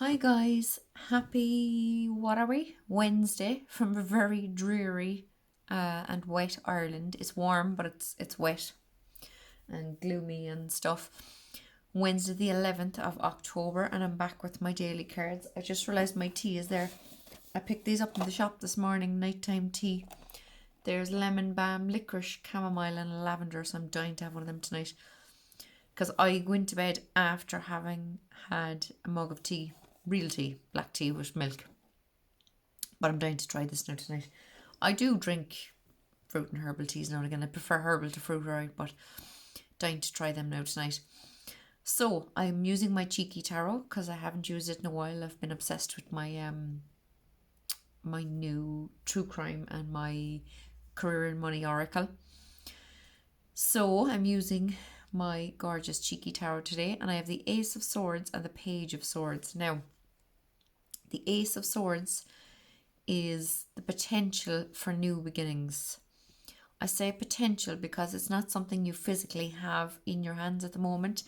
Hi guys, happy what are we? Wednesday from a very dreary and wet Ireland. It's warm, but it's wet and gloomy and stuff. Wednesday the 11th of October, and I'm back with my daily cards. I just realised my tea is there. I picked these up in the shop this morning, nighttime tea. There's lemon balm, licorice, chamomile, and lavender, so I'm dying to have one of them tonight. Because I go into bed after having had a mug of tea, real tea, black tea with milk. But I'm dying to try this now tonight. I do drink fruit and herbal teas now and again. I prefer herbal to fruit, right? But dying to try them now tonight. So I'm using my cheeky tarot because I haven't used it in a while. I've been obsessed with my new true crime and my career and money oracle. So I'm using my gorgeous cheeky tarot today, and I have the Ace of Swords and the Page of Swords. Now, the Ace of Swords is the potential for new beginnings. I say potential because it's not something you physically have in your hands at the moment,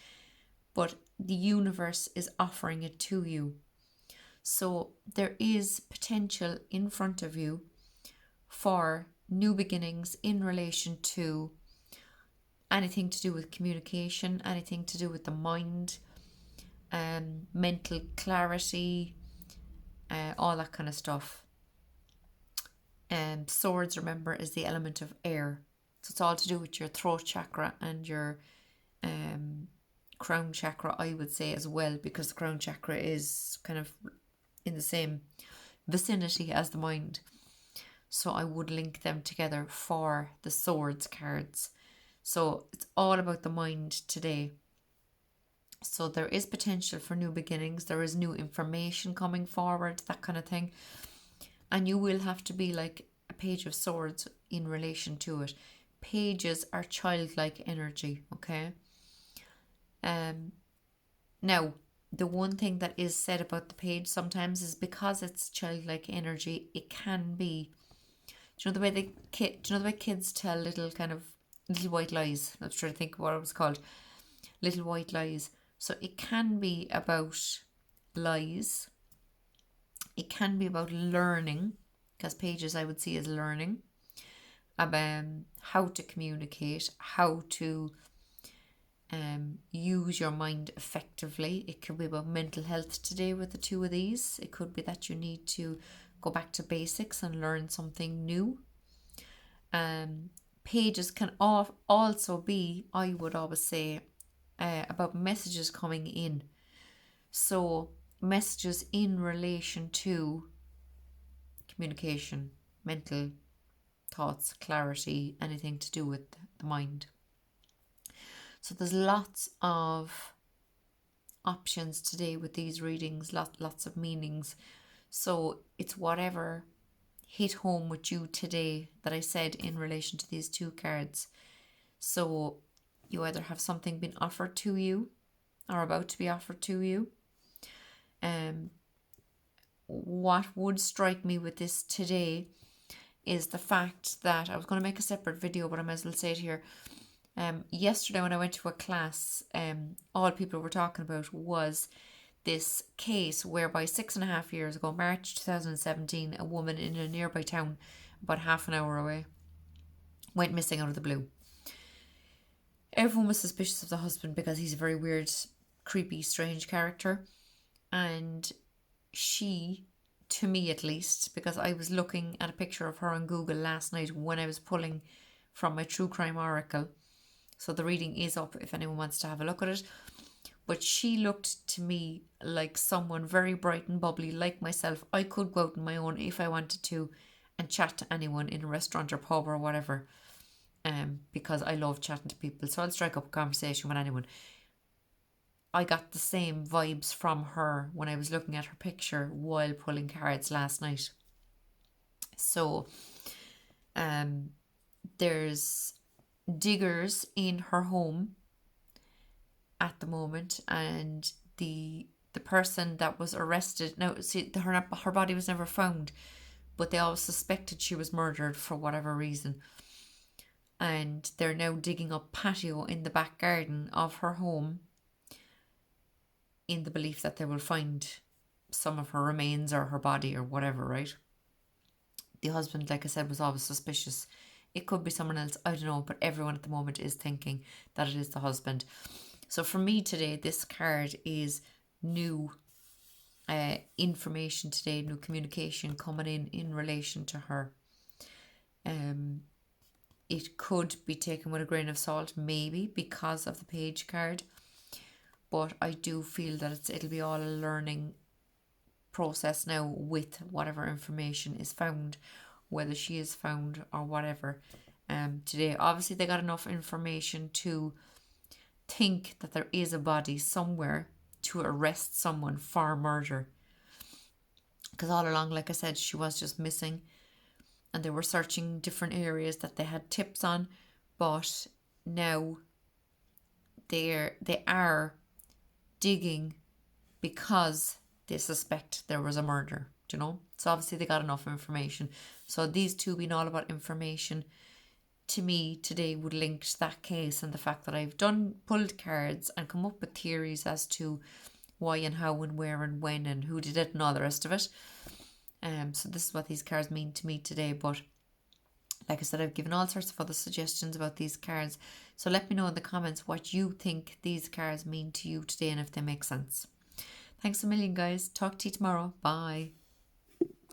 but the universe is offering it to you. So there is potential in front of you for new beginnings in relation to anything to do with communication, anything to do with the mind, mental clarity, all that kind of stuff. Swords, remember, is the element of air. So it's all to do with your throat chakra and your crown chakra, I would say, as well, because the crown chakra is kind of in the same vicinity as the mind. So I would link them together for the swords cards. So it's all about the mind today. So there is potential for new beginnings. There is new information coming forward, that kind of thing. And you will have to be like a page of swords in relation to it. Pages are childlike energy, okay? Now, the one thing that is said about the page sometimes is because it's childlike energy, it can be. Do you know the way do you know the way kids tell little white lies? I was trying to think of what it was called. Little white lies. So it can be about lies. It can be about learning, because pages I would see as learning about how to communicate, how to use your mind effectively. It could be about mental health today with the two of these. It could be that you need to go back to basics and learn something new. Pages can also be, I would always say, about messages coming in. So messages in relation to communication, mental thoughts, clarity, anything to do with the mind. So there's lots of options today with these readings, lots of meanings. So it's whatever hit home with you today that I said in relation to these two cards. So you either have something been offered to you or about to be offered to you. What would strike me with this today is the fact that I was going to make a separate video, but I might as well say it here. Yesterday when I went to a class, all people were talking about was this case whereby 6.5 years ago, March 2017, a woman in a nearby town about half an hour away went missing out of the blue. Everyone was suspicious of the husband because he's a very weird, creepy, strange character. And she, to me at least, because I was looking at a picture of her on Google last night when I was pulling from my True Crime Oracle. So the reading is up if anyone wants to have a look at it. But she looked to me like someone very bright and bubbly, like myself. I could go out on my own if I wanted to and chat to anyone in a restaurant or pub or whatever, because I love chatting to people. So I'll strike up a conversation with anyone. I got the same vibes from her when I was looking at her picture while pulling cards last night. So there's diggers in her home at the moment, and the person that was arrested, now see, her body was never found, but they all suspected she was murdered for whatever reason, and they're now digging up patio in the back garden of her home in the belief that they will find some of her remains or her body or whatever, right? The husband, like I said, was always suspicious. It could be someone else, I don't know, but everyone at the moment is thinking that it is the husband. So for me today, this card is new information today, new communication coming in relation to her. It could be taken with a grain of salt, maybe because of the page card, but I do feel that it'll be all a learning process now with whatever information is found, whether she is found or whatever. Today, obviously, they got enough information to think that there is a body somewhere to arrest someone for murder. Because all along, like I said, she was just missing, and they were searching different areas that they had tips on, but now they are digging because they suspect there was a murder, you know. So obviously they got enough information. So these two being all about information, to me today would link to that case, and the fact that I've pulled cards and come up with theories as to why and how and where and when and who did it and all the rest of it. So this is what these cards mean to me today. But like I said, I've given all sorts of other suggestions about these cards. So let me know in the comments what you think these cards mean to you today and if they make sense. Thanks a million, guys. Talk to you tomorrow. Bye.